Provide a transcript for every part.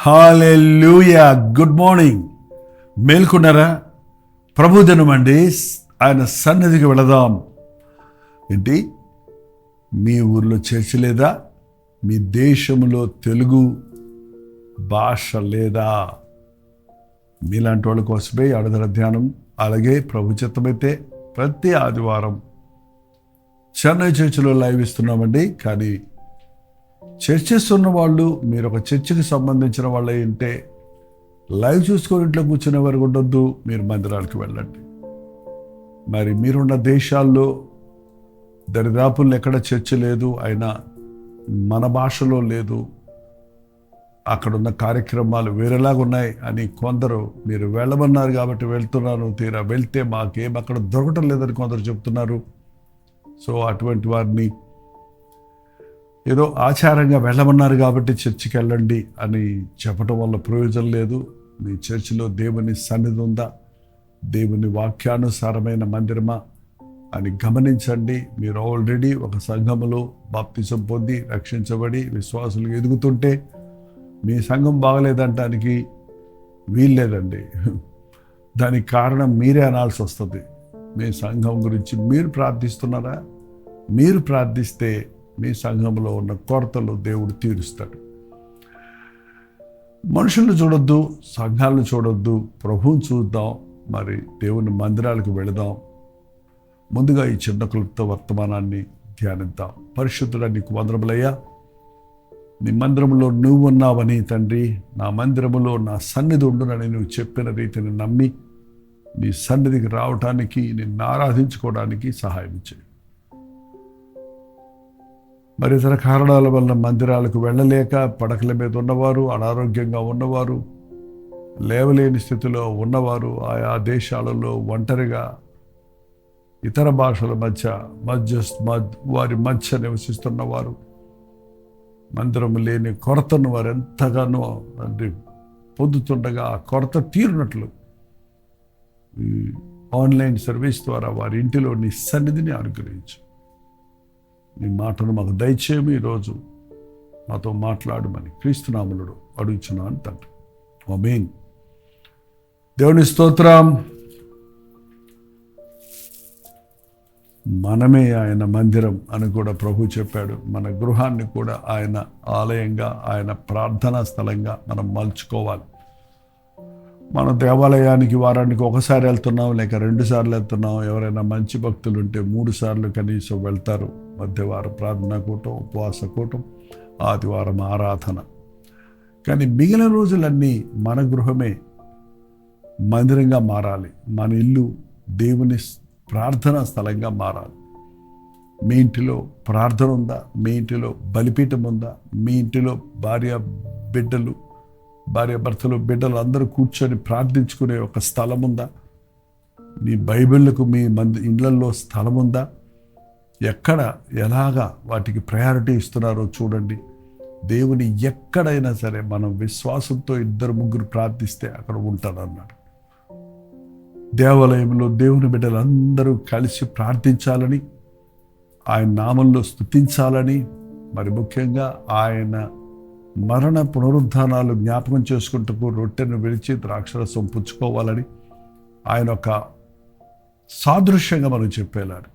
హల్లెలూయా. Good morning. మేల్కొన్నారా? ప్రభుదినం అండి. ఆయన సన్నిధికి వెళదాం. ఏంటి, మీ ఊర్లో చర్చ్ లేదా? మీ దేశంలో తెలుగు భాష లేదా? మీలాంటి వాళ్ళ కోసమే ఆడదల ధ్యానం. అలాగే ప్రభు చిత్తమైతే ప్రతి ఆదివారం చెన్నై చర్చిలో లైవ్ ఇస్తున్నామండి. కానీ చర్చెస్ ఉన్న వాళ్ళు, మీరు ఒక చర్చికి సంబంధించిన వాళ్ళు ఏంటే లైవ్ చూసుకొని ఇంట్లో కూర్చునే వరకు ఉండొద్దు, మీరు మందిరాలకు వెళ్ళండి. మరి మీరున్న దేశాల్లో దరిదాపుల్లో ఎక్కడ చర్చ్ లేదు, అయినా మన భాషలో లేదు, అక్కడున్న కార్యక్రమాలు వేరేలాగా ఉన్నాయి అని కొందరు మీరు వెళ్ళమన్నారు కాబట్టి వెళ్తున్నాను, తీరా వెళ్తే మాకేం అక్కడ దొరకటం లేదని కొందరు చెప్తున్నారు. సో అటువంటి వారిని ఏదో ఆచారంగా వెళ్ళమన్నారు కాబట్టి చర్చికి వెళ్ళండి అని చెప్పడం వల్ల ప్రయోజనం లేదు. మీ చర్చిలో దేవుని సన్నిధి ఉందా, దేవుని వాక్యానుసారమైన మందిరమా అని గమనించండి. మీరు ఆల్రెడీ ఒక సంఘములో బాప్తిసం పొంది రక్షించబడి విశ్వాసులు ఎదుగుతుంటే మీ సంఘం బాగలేదంటానికి వీల్లేదండి. దానికి కారణం మీరే అనాల్సి వస్తుంది. మీ సంఘం గురించి మీరు ప్రార్థిస్తున్నారా? మీరు ప్రార్థిస్తే మీ సంఘంలో ఉన్న కొరతలు దేవుడు తీరుస్తాడు. మనుషులను చూడొద్దు, సంఘాలను చూడొద్దు, ప్రభువుని చూద్దాం. మరి దేవుని మందిరాలకు వెళదాం. ముందుగా ఈ చిన్న క్లుప్త వర్తమానాన్ని ధ్యానిద్దాం. పరిశుద్ధుడా, నీకు వందనములయ్యా. నీ మందిరంలో నువ్వు ఉన్నావని తండ్రి, నా మందిరములో నా సన్నిధి ఉండునని నువ్వు చెప్పిన రీతిని నమ్మి నీ సన్నిధికి రావటానికి, నిన్ను ఆరాధించుకోవడానికి సహాయం చేయి. మరి ఇతర కారణాల వల్ల మందిరాలకు వెళ్ళలేక పడకల మీద ఉన్నవారు, అనారోగ్యంగా ఉన్నవారు, లేవలేని స్థితిలో ఉన్నవారు, ఆయా దేశాలలో ఒంటరిగా ఇతర భాషల వారి మధ్య నివసిస్తున్నవారు, మందిరం లేని కొరతను వారు ఎంతగానో పొందుతుండగా ఆ కొరత తీరునట్లు ఈ ఆన్లైన్ సర్వీస్ ద్వారా వారి ఇంటిలో నీ సన్నిధిని అనుగ్రహించు. నీ మాటను మాకు దయచేయము. ఈరోజు మాతో మాట్లాడమని క్రీస్తు నామములో అడుగుచున్నాను తండ్రి. ఆమేన్. దేవుని స్తోత్రం. మనమే ఆయన మందిరం అని కూడా ప్రభు చెప్పాడు. మన గృహాన్ని కూడా ఆయన ఆలయంగా, ఆయన ప్రార్థనా స్థలంగా మనం మలుచుకోవాలి. మనం దేవాలయానికి వారానికి ఒకసారి వెళ్తున్నాం, లేక 2 సార్లు వెళ్తున్నాం. ఎవరైనా మంచి భక్తులు ఉంటే 3 సార్లు కనీసం వెళ్తారు. మధ్యవారం ప్రార్థనా కూటం, ఉపవాస కూటం, ఆదివారం ఆరాధన. కానీ మిగిలిన రోజులన్నీ మన గృహమే మందిరంగా మారాలి. మన ఇల్లు దేవుని ప్రార్థనా స్థలంగా మారాలి. మీ ఇంటిలో ప్రార్థన ఉందా? మీ ఇంటిలో బలిపీఠం ఉందా? మీ ఇంటిలో భార్యాభర్తలు బిడ్డలు అందరూ కూర్చొని ప్రార్థించుకునే ఒక స్థలం ఉందా? మీ బైబిళ్లకు మీ ఇళ్లలో స్థలం ఉందా? ఎక్కడ ఎలాగా వాటికి ప్రయారిటీ ఇస్తున్నారో చూడండి. దేవుని ఎక్కడైనా సరే మనం విశ్వాసంతో 2-3 ప్రార్థిస్తే అక్కడ ఉంటాడన్నాడు. దేవాలయంలో దేవుని బిడ్డలందరూ కలిసి ప్రార్థించాలని, ఆయన నామంలో స్తుతించాలని, మరి ముఖ్యంగా ఆయన మరణ పునరుద్ధానాలు జ్ఞాపకం చేసుకుంటూ రొట్టెను విరిచి ద్రాక్షరసం పుచ్చుకోవాలని ఆయన ఒక సాదృశ్యంగా మనం చెప్పేలాడు.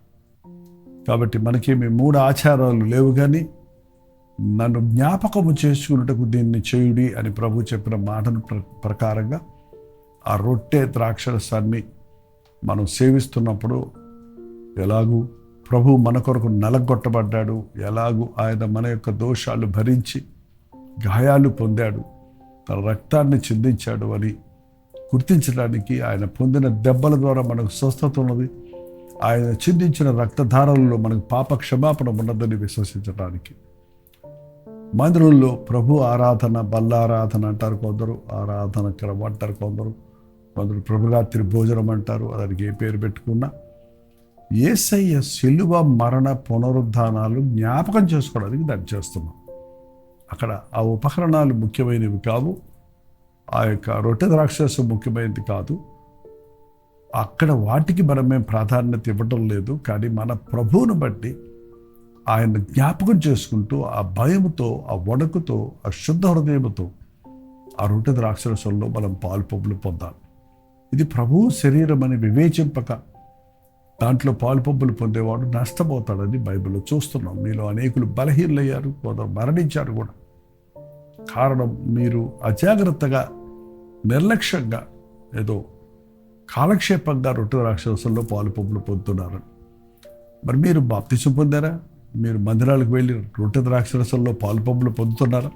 కాబట్టి మనకేమి 3 ఆచారాలు లేవు, కానీ నన్ను జ్ఞాపకము చేసుకున్నటకు దీన్ని చేయుడి అని ప్రభు చెప్పిన మాటను ప్రకారంగా ఆ రొట్టె ద్రాక్షరసాన్ని మనం సేవిస్తున్నప్పుడు ఎలాగూ ప్రభు మన కొరకు నలగొట్టబడ్డాడు, ఎలాగూ ఆయన మన యొక్క దోషాలు భరించి గాయాలు పొందాడు, తన రక్తాన్ని చిందించాడు అని గుర్తించడానికి, ఆయన పొందిన దెబ్బల ద్వారా మనకు స్వస్థత ఉన్నది, ఆయన చిందించిన రక్తధారలలో మనకు పాప క్షమాపణ ఉన్నదని విశ్వసించడానికి మందిరంలో ప్రభు ఆరాధన, బల్లారాధన అంటారు కొందరు, ఆరాధన క్రమం అంటారు కొందరు, కొందరు ప్రభురాత్రి భోజనం అంటారు, దానికి ఏ పేరు పెట్టుకున్నా. యేసయ్య శిలువ మరణ పునరుద్ధానాలు జ్ఞాపకం చేసుకోవడానికి దాన్ని చేస్తున్నాం. అక్కడ ఆ ఉపకరణాలు ముఖ్యమైనవి కావు, ఆ యొక్క రొట్టె ద్రాక్షరసం ముఖ్యమైనది కాదు. అక్కడ వాటికి మేము ప్రాధాన్యత ఇవ్వటం లేదు. కానీ మన ప్రభువును బట్టి ఆయన జ్ఞాపకం చేసుకుంటూ ఆ భయముతో, ఆ వణుకుతో, ఆ శుద్ధ హృదయముతో ఆ రొట్టె ద్రాక్షరసంలో మనం పాలు పబ్బులు పొందాలి. ఇది ప్రభువు శరీరం అని వివేచింపక దాంట్లో పాలు పబ్బులు పొందేవాడు నష్టపోతాడని బైబిల్లో చూస్తున్నాం. మీలో అనేకులు బలహీనలయ్యారు, కొందరు మరణించారు కూడా. కారణం మీరు అజాగ్రత్తగా, నిర్లక్ష్యంగా, ఏదో కాలక్షేపంగా రొట్టె ద్రాక్షరసంలో పాలు పబ్బులు పొందుతున్నారు. మరి మీరు బాప్తిసం పొందారా? మీరు మందిరాలకు వెళ్ళి రొట్టె ద్రాక్షరసంలో పాలు పబ్బులు పొందుతున్నారా?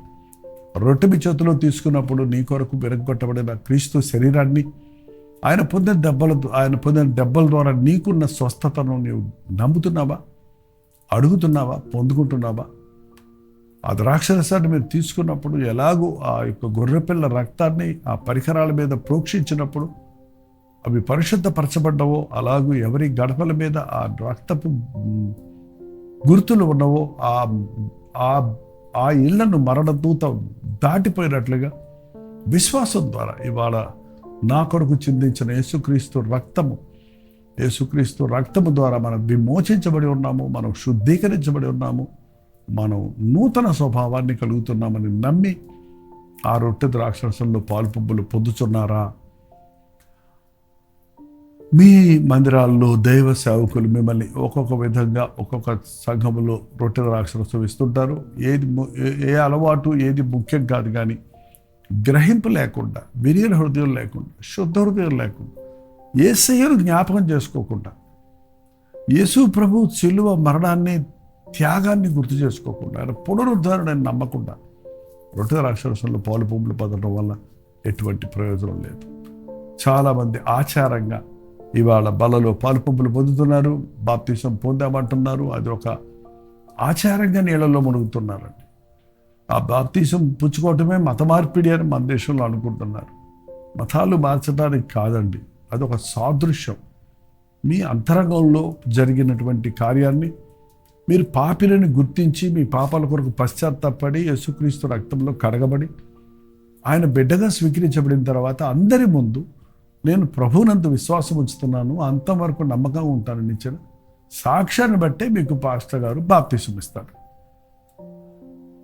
రొట్టె మీ చేతిలో తీసుకున్నప్పుడు నీ కొరకు విరగొట్టబడిన క్రీస్తు శరీరాన్ని ఆయన పొందిన దెబ్బల ద్వారా నీకున్న స్వస్థతను నీవు నమ్ముతున్నావా, అడుగుతున్నావా, పొందుకుంటున్నావా? ఆ ద్రాక్షరసాన్ని మీరు తీసుకున్నప్పుడు ఎలాగూ ఆ యొక్క గొర్రెపిల్ల రక్తాన్ని ఆ పరికరాల మీద ప్రోక్షించినప్పుడు అవి పరిశుద్ధపరచబడ్డవో, అలాగూ ఎవరి గడపల మీద ఆ రక్తపు గుర్తులు ఉన్నవో ఆ ఇళ్లను మరణదూత దాటిపోయినట్లుగా విశ్వాసం ద్వారా ఇవాళ నా కొరకు చిందించిన యేసుక్రీస్తు రక్తము ద్వారా మనం విమోచించబడి ఉన్నాము, మనం శుద్ధీకరించబడి ఉన్నాము, మనం నూతన స్వభావాన్ని కలుగుతున్నామని నమ్మి ఆ రొట్టె ద్రాక్షరసంలో పాలు పబ్బులు పొందుతున్నారా? మీ మందిరాల్లో దైవ సేవకులు మిమ్మల్ని ఒక్కొక్క విధంగా ఒక్కొక్క సంఘములో రొట్టె ద్రాక్షరసం ఇస్తుంటారు. ఏ అలవాటు ఏది ముఖ్యం కాదు, కానీ గ్రహింపు లేకుండా, విరిగిన హృదయం లేకుండా, శుద్ధ హృదయం లేకుండా, యేసయ్యను జ్ఞాపకం చేసుకోకుండా, యేసు ప్రభు శిలువ మరణాన్ని, త్యాగాన్ని గుర్తు చేసుకోకుండా, ఆయన పునరుద్ధరణని నమ్మకుండా రొట్టె ద్రాక్షరసంలో పాలు పబ్బులు పొందడం వల్ల ఎటువంటి ప్రయోజనం లేదు. చాలామంది ఆచారంగా ఇవాళ బలలో పాలు పబ్బులు పొందుతున్నారు, బాప్తిసం పొందామంటున్నారు. అది ఒక ఆచారంగా నీళ్ళలో మునుగుతున్నారండి. ఆ బాప్తిసం పుచ్చుకోవటమే మత మార్పిడి అని మన దేశంలో అనుకుంటున్నారు. మతాలు మార్చడానికి కాదండి, అదొక సాదృశ్యం. మీ అంతరంగంలో జరిగినటువంటి కార్యాన్ని మీరు పాపిలని గుర్తించి మీ పాపాల కొరకు పశ్చాత్తాపడి యేసుక్రీస్తు రక్తంలో కడగబడి ఆయన బిడ్డగా స్వీకరించబడిన తర్వాత అందరి ముందు నేను ప్రభువునందు విశ్వాసం ఉంచుతున్నాను, అంతవరకు నమ్మకంగా ఉంటానని ఇచ్చిన సాక్ష్యాన్ని బట్టే మీకు పాస్టర్ గారు బాప్తిసం ఇస్తాడు.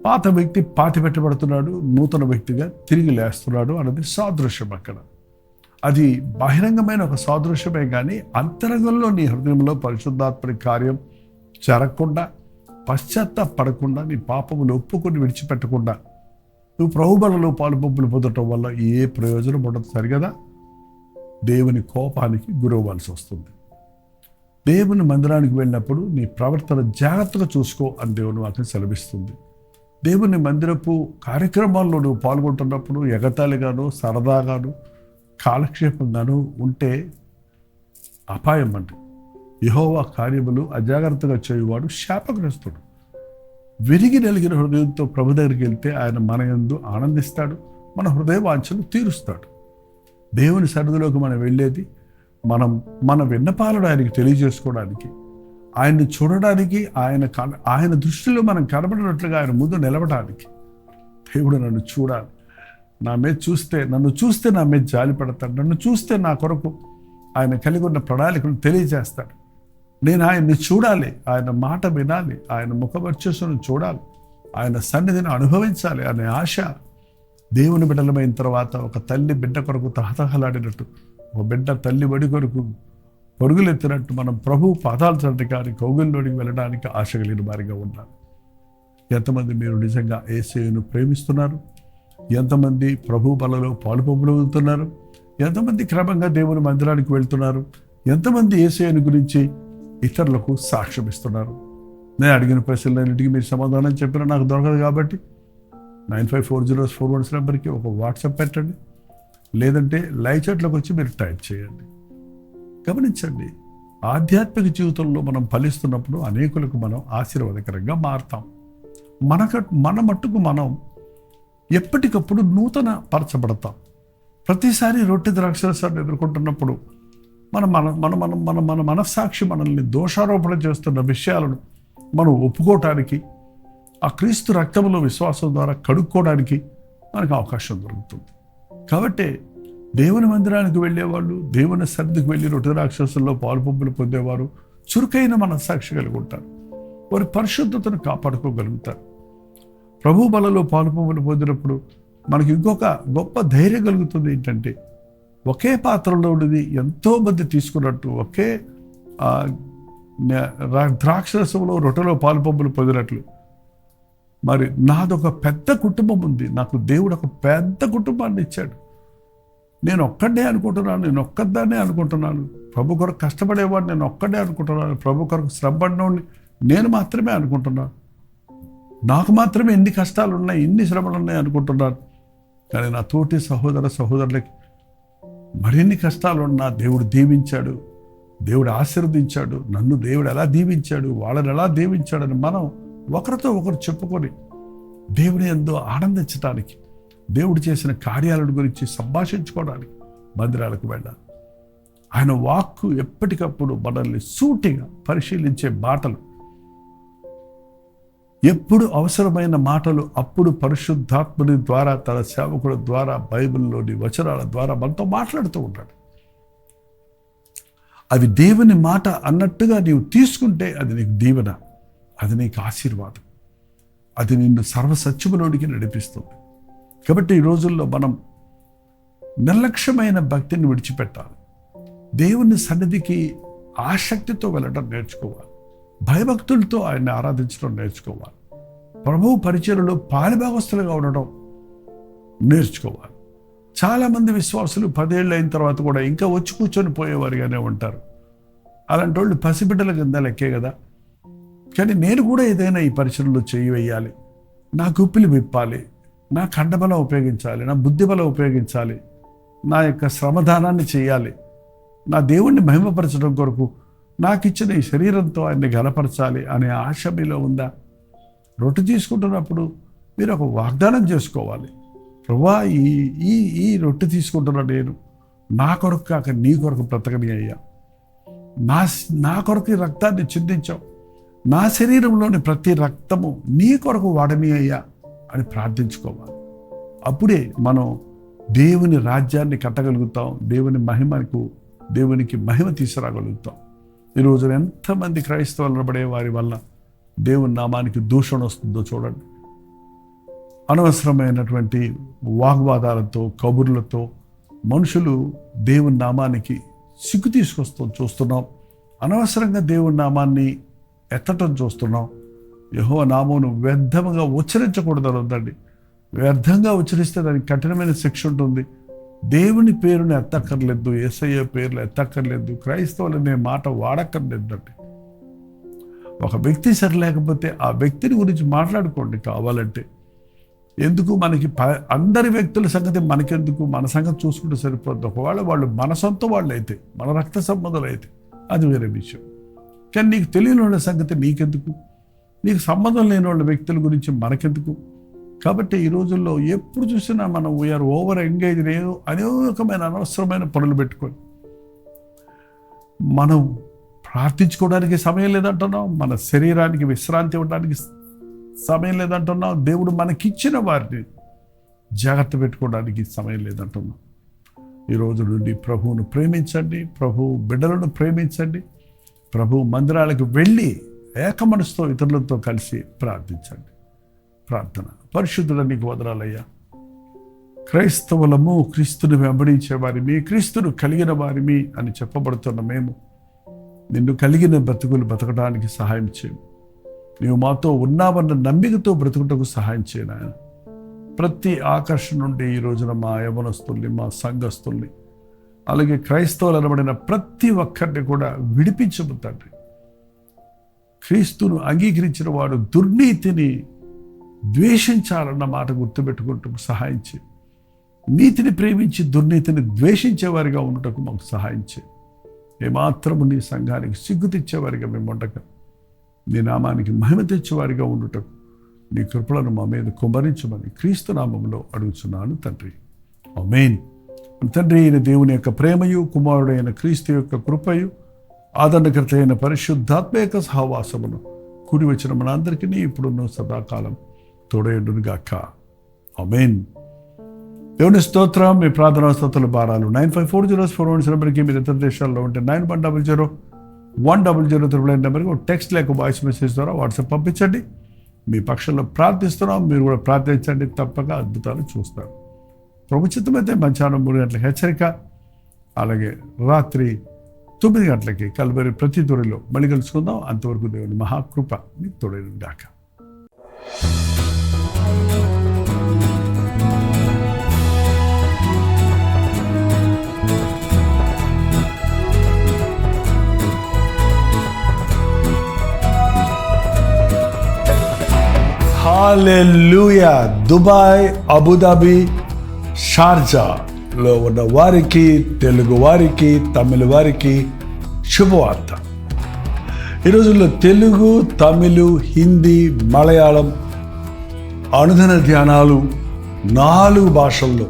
పాత వ్యక్తి పాతి పెట్టబడుతున్నాడు, నూతన వ్యక్తిగా తిరిగి లేస్తున్నాడు అన్నది సాదృశ్యం. అక్కడ అది బహిరంగమైన ఒక సాదృశ్యమే, కానీ అంతరంగంలో నీ హృదయంలో పరిశుద్ధాత్మని కార్యం జరగకుండా, పశ్చాత్తాపడకుండా, నీ పాపములు ఒప్పుకొని విడిచిపెట్టకుండా నువ్వు ప్రభుబలలో పాలు పబ్బులు పొందటం వల్ల ఏ ప్రయోజనం ఉండదు. సరిగదా? దేవుని కోపానికి గురవ్వాల్సి వస్తుంది. దేవుని మందిరానికి వెళ్ళినప్పుడు నీ ప్రవర్తన జాగ్రత్తగా చూసుకో అని దేవుని వాక్యం సెలవిస్తుంది. దేవుని మందిరపు కార్యక్రమాల్లో నువ్వు పాల్గొంటున్నప్పుడు ఎగతాళిగాను, సరదాగాను, కాలక్షేపంగాను ఉంటే అపాయం అండి. యెహోవా కార్యములు అజాగ్రత్తగా చేయువాడు శాపగ్రస్తుడు. విరిగి నలిగిన హృదయంతో ప్రభు దగ్గరికి వెళ్తే ఆయన మన యందు ఆనందిస్తాడు, మన హృదయ వాంఛను తీరుస్తాడు. దేవుని సన్నిధిలోకి మనం వెళ్ళేది మన విన్నపాలను ఆయనకి తెలియజేసుకోవడానికి, ఆయన్ని చూడడానికి, ఆయన దృష్టిలో మనం కనబడినట్లుగా ఆయన ముందు నిలబడడానికి. దేవుడు నన్ను చూడాలి, నన్ను చూస్తే నా మీద జాలి పడతాడు, నన్ను చూస్తే నా కొరకు ఆయన కలిగి ఉన్న ప్రణాళికను తెలియజేస్తాడు. నేను ఆయన్ని చూడాలి, ఆయన మాట వినాలి, ఆయన ముఖవర్చస్సును చూడాలి, ఆయన సన్నిధిని అనుభవించాలి అనే ఆశ దేవుని బిడ్డలమైన తర్వాత ఒక తల్లి బిడ్డ కొరకు తహతహలాడినట్టు, ఒక బిడ్డ తల్లి వడి కొరకు పరుగులెత్తినట్టు మనం ప్రభు పాదాల చెంతకాని కౌగిల్లోనికి వెళ్ళడానికి ఆశ కలిగిన వారిగా ఉండాలి. ఎంతమంది మీరు నిజంగా యేసయ్యను ప్రేమిస్తున్నారు? ఎంతమంది ప్రభు బలలో పాలు పబ్బులు అవుతున్నారు? ఎంతమంది క్రమంగా దేవుని మందిరానికి వెళ్తున్నారు? ఎంతమంది యేసయ్యను గురించి ఇతరులకు సాక్ష్యం ఇస్తున్నారు? నేను అడిగిన ప్రశ్నలన్నింటికి మీరు సమాధానం చెప్పినా నాకు దొరకదు కాబట్టి 954041 నెంబర్కి ఒక వాట్సాప్ పెట్టండి, లేదంటే లైవ్ చాట్లోకి వచ్చి మీరు టైప్ చేయండి. గమనించండి, ఆధ్యాత్మిక జీవితంలో మనం ఫలిస్తున్నప్పుడు అనేకులకు మనం ఆశీర్వాదకరంగా మారుతాం. మన మట్టుకు మనం ఎప్పటికప్పుడు నూతన పరచబడతాం. ప్రతిసారి రొట్టె ద్రాక్షరసాన్ని ఎదుర్కొంటున్నప్పుడు మన మన మన మన మన మన మనస్సాక్షి మనల్ని దోషారోపణ చేస్తున్న విషయాలను మనం ఒప్పుకోవటానికి, ఆ క్రీస్తు రక్తంలో విశ్వాసం ద్వారా కడుక్కోవడానికి మనకు అవకాశం దొరుకుతుంది. కాబట్టి దేవుని మందిరానికి వెళ్ళేవాళ్ళు, దేవుని సన్నిధికి వెళ్ళి రొట్టె ద్రాక్షరసంలో పాలు పంపులు పొందేవారు చురుకైన మనస్సాక్షి కలిగి ఉంటారు. వారి పరిశుద్ధతను కాపాడుకోగలుగుతారు. ప్రభు బలలో పాలు పంపులు పొందినప్పుడు మనకి ఇంకొక గొప్ప ధైర్యం కలుగుతుంది. ఏంటంటే ఒకే పాత్రలో ఉన్నది ఎంతోమంది తీసుకున్నట్టు, ఒకే ద్రాక్షరసంలో రొట్టెలో పాలు పంపులు పొందినట్లు మరి నాదొక పెద్ద కుటుంబం ఉంది. నాకు దేవుడు ఒక పెద్ద కుటుంబాన్ని ఇచ్చాడు. నేను ఒక్కడే అనుకుంటున్నాను, నేను ఒక్కదాన్నే అనుకుంటున్నాను. ప్రభు కొరకు కష్టపడేవాడు నేను ఒక్కడే అనుకుంటున్నాను. ప్రభు కొరకు శ్రమపడినోడిని నేను మాత్రమే అనుకుంటున్నాను. నాకు మాత్రమే ఎన్ని కష్టాలు ఉన్నాయి, ఎన్ని శ్రమలు ఉన్నాయి అనుకుంటున్నాను. కానీ నా తోటి సహోదరులకి మరిన్ని కష్టాలు ఉన్నా దేవుడు దీవించాడు, దేవుడు ఆశీర్వదించాడు. నన్ను దేవుడు ఎలా దీవించాడు, వాళ్ళని ఎలా దీవించాడని మనం ఒకరితో ఒకరు చెప్పుకొని దేవుని యందు ఆనందించడానికి, దేవుడు చేసిన కార్యాలను గురించి సంభాషించుకోవడానికి మందిరాలకు వెళ్ళాలి. ఆయన వాక్కు ఎప్పటికప్పుడు మనల్ని సూటిగా పరిశీలించే మాటలు, ఎప్పుడు అవసరమైన మాటలు అప్పుడు పరిశుద్ధాత్ముని ద్వారా, తన సేవకుల ద్వారా, బైబిల్లోని వచనాల ద్వారా మనతో మాట్లాడుతూ ఉంటాడు. అవి దేవుని మాట అన్నట్టుగా నీవు తీసుకుంటే అది నీకు దీవెన, అది నీకు ఆశీర్వాదం, అది నిన్ను సర్వసత్యములోనికి నడిపిస్తుంది. కాబట్టి ఈ రోజుల్లో మనం నిర్లక్ష్యమైన భక్తిని విడిచిపెట్టాలి. దేవుని సన్నిధికి ఆసక్తితో వెళ్ళడం నేర్చుకోవాలి. భయభక్తులతో ఆయన్ని ఆరాధించడం నేర్చుకోవాలి. ప్రభువు పరిచర్యలో పాలిభాగస్తులుగా ఉండడం నేర్చుకోవాలి. చాలామంది విశ్వాసులు 10 ఏళ్ళు అయిన తర్వాత కూడా ఇంకా వచ్చి కూర్చొని పోయేవారుగానే ఉంటారు. అలాంటి వాళ్ళు పసిబిడ్డల కింద లెక్కే కదా. కానీ నేను కూడా ఏదైనా ఈ పరిచర్యలో చేయి వేయాలి, నా గుప్పిలు విప్పాలి, నా కండబలం ఉపయోగించాలి, నా బుద్ధిబలం ఉపయోగించాలి, నా యొక్క శ్రమదానాన్ని చేయాలి, నా దేవుణ్ణి మహిమపరచడం కొరకు నాకు ఇచ్చిన ఈ శరీరంతో ఆయన్ని గలపరచాలి అనే ఆశ మీలో ఉందా? రొట్టె తీసుకుంటున్నప్పుడు మీరు ఒక వాగ్దానం చేసుకోవాలి. ప్రభువా, ఈ రొట్టె తీసుకుంటున్న నేను నా కొరకు కాక నీ కొరకు బ్రతకని అయ్యా. నా కొరకు ఈ రక్తాన్ని చిందించావు, నా శరీరంలోని ప్రతి రక్తము నీ కొరకు వాడని అయ్యా అని ప్రార్థించుకోవాలి. అప్పుడే మనం దేవుని రాజ్యాన్ని కట్టగలుగుతాం, దేవునికి మహిమ తీసుకురాగలుగుతాం. ఈ రోజున ఎంతమంది క్రైస్తవులు నిలబడే వారి వల్ల దేవుని నామానికి దూషణ వస్తుందో చూడండి. అనవసరమైనటువంటి వాగ్వాదాలతో, కబుర్లతో మనుషులు దేవుని నామానికి సిగ్గు తీసుకొస్తూ చూస్తున్నాం. అనవసరంగా దేవుని నామాన్ని ఎత్తటం చూస్తున్నాం. యెహోవా నామమును వ్యర్థంగా ఉచ్చరించకూడదని ఉందండి. వ్యర్థంగా ఉచ్చరిస్తే దానికి కఠినమైన శిక్ష ఉంటుంది. దేవుని పేరుని ఎత్తక్కర్లేదు, యేసయ్య పేర్లు ఎత్తక్కర్లేదు, క్రైస్తవులు అనే మాట వాడక్కర్లేదండి. ఒక వ్యక్తి సరిలేకపోతే ఆ వ్యక్తిని గురించి మాట్లాడుకోండి కావాలంటే. ఎందుకు మనకి అందరి వ్యక్తుల సంగతి మనకెందుకు? మన సంగతి చూసుకుంటే సరిపోద్ది. ఒకవేళ వాళ్ళు మన సొంత వాళ్ళు అయితే, మన రక్త సంబంధాలు అయితే అది వేరే విషయం. కానీ నీకు తెలియని వాళ్ళ సంగతి నీకెందుకు? నీకు సంబంధం లేని వాళ్ళ వ్యక్తుల గురించి మనకెందుకు? కాబట్టి ఈ రోజుల్లో ఎప్పుడు చూసినా మనం వీఆర్ ఓవర్ ఎంగేజ్, అనేకమైన అనవసరమైన పనులు పెట్టుకొని మనం ప్రార్థించుకోవడానికి సమయం లేదంటున్నాం, మన శరీరానికి విశ్రాంతి ఇవ్వడానికి సమయం లేదంటున్నాం, దేవుడు మనకిచ్చిన వారిని జాగ్రత్త పెట్టుకోవడానికి సమయం లేదంటున్నాం. ఈ రోజు నుండి ప్రభువును ప్రేమించండి, ప్రభు బిడ్డలను ప్రేమించండి, ప్రభు మందిరాలకు వెళ్ళి ఏక మనసుతో ఇతరులతో కలిసి ప్రార్థించండి. ప్రార్థన. పరిశుద్ధుల నీకు వదనాలయ్యా. క్రైస్తవులము, క్రీస్తుని వెంబడించే వారిమి, క్రీస్తును కలిగిన వారిమి అని చెప్పబడుతున్న మేము నిన్ను కలిగిన బ్రతుకులు బ్రతకడానికి సహాయం చేయము. నీవు మాతో ఉన్నావన్న నమ్మికతో బ్రతుకుటకు సహాయం చేయను ఆయన. ప్రతి ఆకర్షణ నుండి ఈ రోజున మా యవనస్తుల్ని, మా సంఘస్తుల్ని, అలాగే క్రైస్తవులు అనబడిన ప్రతి ఒక్కరిని కూడా విడిపించము తండ్రి. క్రీస్తును అంగీకరించిన వాడు దుర్నీతిని ద్వేషించాలన్న మాట గుర్తుపెట్టుకుంటూ సహాయం చేయి. నీతిని ప్రేమించి దుర్నీతిని ద్వేషించేవారిగా ఉండటకు మాకు సహాయం చేయి. ఏమాత్రము నీ సంఘానికి సిగ్గు తెచ్చేవారిగా మేము ఉండక, నీ నామానికి మహిమ తెచ్చేవారిగా ఉండుటకు నీ కృపలను మా మీద కుమ్మరించమని క్రీస్తు నామములో అడుగుచున్నాను తండ్రి. ఆమేన్. తండ్రి అయిన దేవుని యొక్క ప్రేమయు, కుమారుడైన క్రీస్తు యొక్క కృపయు, ఆదరణకర్త అయిన పరిశుద్ధాత్మ యొక్క సహవాసమును కూడి వచ్చిన మనందరికీ ఇప్పుడున్న సదాకాలం తోడేయుడును గాక. ఆమేన్. దేవుని స్తోత్రం. మీ ప్రార్థనా స్తోత్రాల భారాలు 954041 నెంబర్కి, మీరు ఇతర దేశాల్లో ఉంటే 9100 నెంబర్కి ఒక టెక్స్ట్ లేక వాయిస్ మెసేజ్ ద్వారా వాట్సాప్ పంపించండి. మీ పక్షంలో ప్రార్థిస్తున్నాం, మీరు కూడా ప్రార్థించండి, తప్పక అద్భుతాలు చూస్తారు. ప్రభు చిత్తమైతే మధ్యాహ్నం 3 గంటలకు హెచ్చరిక, అలాగే రాత్రి 9 గంటలకి కల్వరి ప్రతి దొరిలో మళ్ళీ కలుసుకుందాం. అంతవరకు దేవుని మహాకృప మీకు తోడైన గాక. హల్లెలూయా. దుబాయ్, అబుదాబి, షార్జాలో ఉన్న వారికి, తెలుగు వారికి, తమిళ వారికి శుభవార్త. ఈ రోజుల్లో తెలుగు, తమిళ, హిందీ, మలయాళం అనుదిన ధ్యానాలు 4 భాషల్లో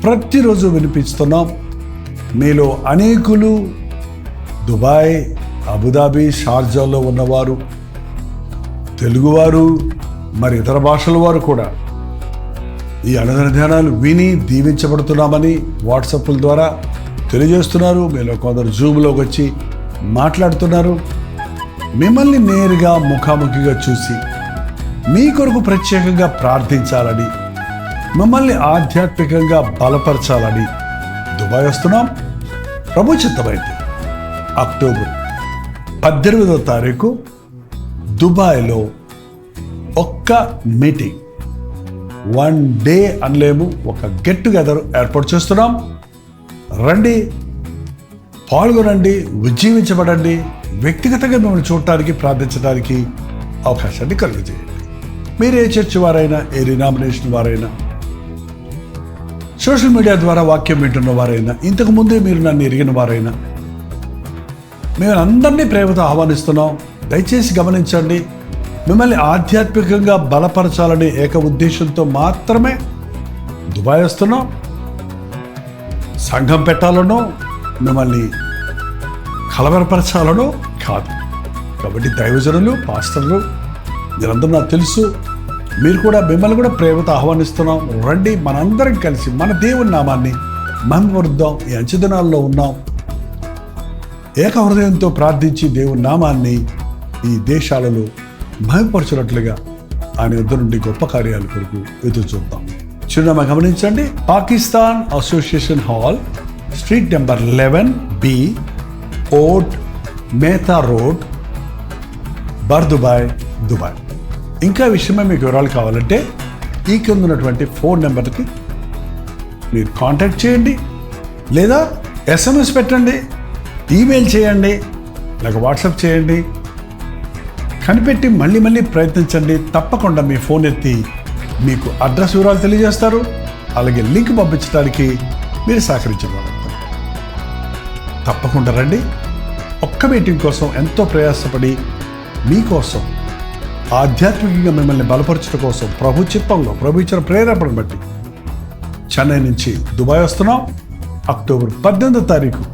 ప్రతిరోజు వినిపిస్తున్నాం. మీలో అనేకులు దుబాయ్, అబుదాబి, షార్జాలో ఉన్నవారు, తెలుగువారు, మరి ఇతర భాషల వారు కూడా ఈ అనుదిన ధ్యానాలు విని దీవించబడుతున్నామని వాట్సాప్ల ద్వారా తెలియజేస్తున్నారు. మీలో కొందరు జూమ్లోకి వచ్చి మాట్లాడుతున్నారు. మిమ్మల్ని నేరుగా ముఖాముఖిగా చూసి మీ కొరకు ప్రత్యేకంగా ప్రార్థించాలని, మిమ్మల్ని ఆధ్యాత్మికంగా బలపరచాలని దుబాయ్ వస్తున్నాం. ప్రభు చిత్తమైతే అక్టోబర్ 18వ తారీఖు దుబాయ్లో ఒక్క మీటింగ్, 1 డే అనలేము, ఒక గెట్ టుగెదర్ ఏర్పాటు చేస్తున్నాం. రండి, పాల్గొనండి, ఉజ్జీవించబడండి. వ్యక్తిగతంగా మిమ్మల్ని చూడటానికి, ప్రార్థించడానికి అవకాశాన్ని కలుగజేయండి. మీరు ఏ చర్చ్ వారైనా, ఏ డినామినేషన్ వారైనా, సోషల్ మీడియా ద్వారా వాక్యం వింటున్న వారైనా, ఇంతకుముందే మీరు నన్ను ఎరిగిన వారైనా, మేము అందరినీ ప్రేమతో ఆహ్వానిస్తున్నాం. దయచేసి గమనించండి, మిమ్మల్ని ఆధ్యాత్మికంగా బలపరచాలనే ఏక ఉద్దేశంతో మాత్రమే దుబాయ్ వస్తున్నాం. సంఘం పెట్టాలనో, మిమ్మల్ని కలవరపరచాలనో కాదు. కాబట్టి దైవజనులు, పాస్టర్లు మీరందరూ నాకు తెలుసు. మిమ్మల్ని కూడా ప్రేమతో ఆహ్వానిస్తున్నాం. రండి, మనందరం కలిసి మన దేవుని నామాన్ని మహిమపరుద్దాం. ఈ అంచెదినాల్లో ఉన్నాం. ఏక హృదయంతో ప్రార్థించి దేవుని నామాన్ని ఈ దేశాలలో మహిమపరచినట్లుగా ఆయన యుద్ధ నుండి గొప్ప కార్యాల కొరకు ఎదురు చూద్దాం. చిరునామా గమనించండి. Pakistan association hall, street number 11B, Oud Metha road, Bur Dubai, Dubai. ఇంకా విషయమే మీకు వివరాలు కావాలంటే ఈ కింద ఉన్నటువంటి ఫోన్ నెంబర్కి మీరు కాంటాక్ట్ చేయండి, లేదా SMS పెట్టండి, ఈమెయిల్ చేయండి, లేక వాట్సాప్ చేయండి. కనిపెట్టి మళ్ళీ ప్రయత్నించండి. తప్పకుండా మీ ఫోన్ ఎత్తి మీకు అడ్రస్ వివరాలు తెలియజేస్తారు. అలాగే లింక్ పంపించడానికి మీరు సహకరించబడతారు. తప్పకుండా రండి. ఒక్క మీటింగ్ కోసం ఎంతో ప్రయాసపడి మీకోసం ఆధ్యాత్మికంగా మిమ్మల్ని బలపరచడం కోసం ప్రభు చిత్తంలో, ప్రభు ఇచ్చిన ప్రేరేపణ బట్టి చెన్నై నుంచి దుబాయ్ వస్తున్నాం. అక్టోబర్ 18వ తారీఖు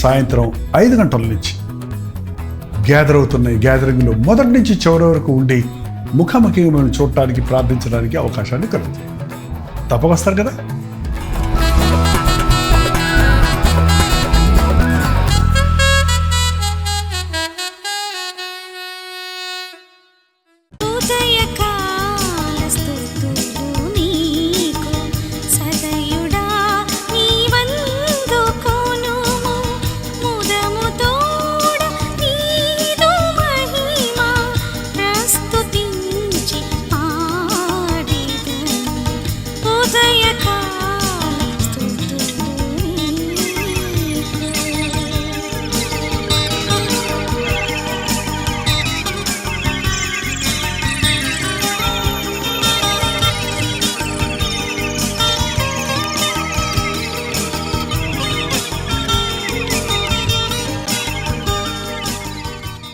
సాయంత్రం 5 గంటల నుంచి గ్యాదర్ అవుతున్న ఈ గ్యాదరింగ్లో మొదటి నుంచి చివరి వరకు ఉండి ముఖాముఖిగా మిమ్మల్ని చూడటానికి, ప్రార్థించడానికి అవకాశాన్ని కలుగుతుంది. తప్పక వస్తారు కదా. ఉదయ